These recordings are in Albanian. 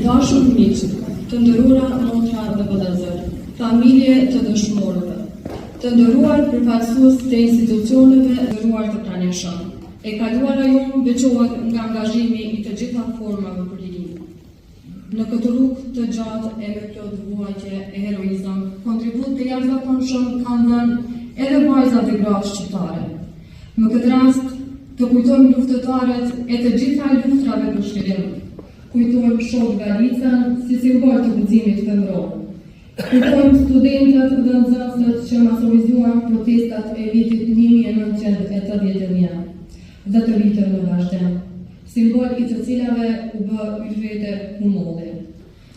dashur miq, të nderuara motra dhe vëllezër, familje të dëshmorëve, të nderuar përfaqësues të institucioneve, të nderuar të pranishëm. E kaluara jonë veçohet nga angazhimi i të gjitha formave për lirinë. Në këtë rrugë të gjatë e me plot vuajtje e heroizëm, kontribut të jashtëzakonshëm kanë dhënë edhe vajzat dhe gratë shqiptare. Në këtë rast, të kujtojmë luftëtarët e të gjitha luftrave për shkëllim. Kujtojmë Shok Galicën si simbol të guximit femëror. Kujtojmë studentët dhe nxënësët që masonizuan protestat e vitit 1981 dhe të vitër në vazhdim, simbol i të cilave u bë ylvete humolli.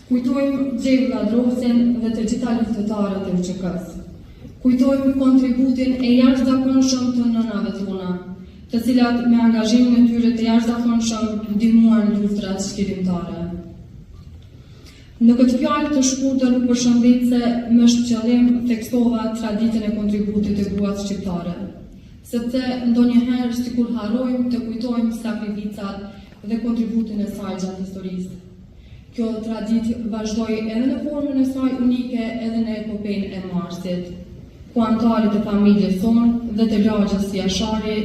Kujtojmë Gjell Ladrosin dhe të gjitha luftëtarët e UÇK-s. Kujtojmë kontributin e jashtëzakonshëm të nënave tona, të cilat me angazhimin e tyre të jashtëzakonshëm ndihmuan luftrat shkëllimtare. Në këtë fjalë të shkurtër përshëndetse me qëllim theksova traditën e kontributit të gruas shqiptare, sepse ndonjëherë sikur harrojmë të kujtojmë sakrificat dhe kontributin e saj gjatë historisë. Kjo traditë vazhdoi edhe në formën e saj unike edhe në epopejnë e Marsit, ku anëtarët e familjes sonë dhe të lagjës si Jashari,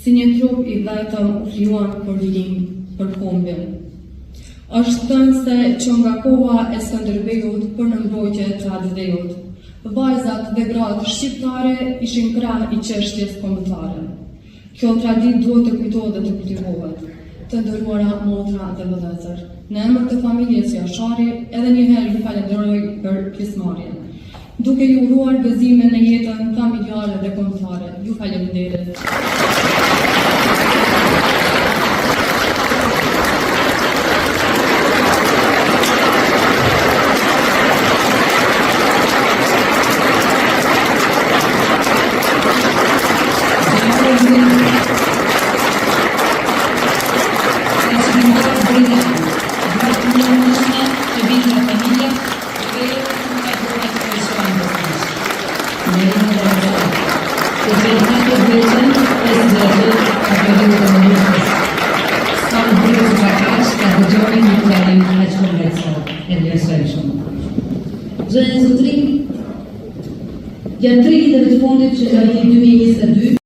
si një trup i vetëm u fliuan për lirinë, për kombin. Është thënë se që nga koha e Skënderbeut për në mbrojtje të Adeut, vajzat dhe gratë shqiptare ishin krah i çështjes kombëtare. Kjo traditë duhet të kujtohet dhe të kultivohet. Të nderuara motra dhe vëllezër, në emër të familjes Jashari, edhe një herë ju falenderoj për pjesëmarrjen, duke ju uruar gëzime në jetën familjare dhe kombëtare. Ju faleminderit. Zënjë Zotrin, janë 3 ditëve të fundit që ka vit 2022.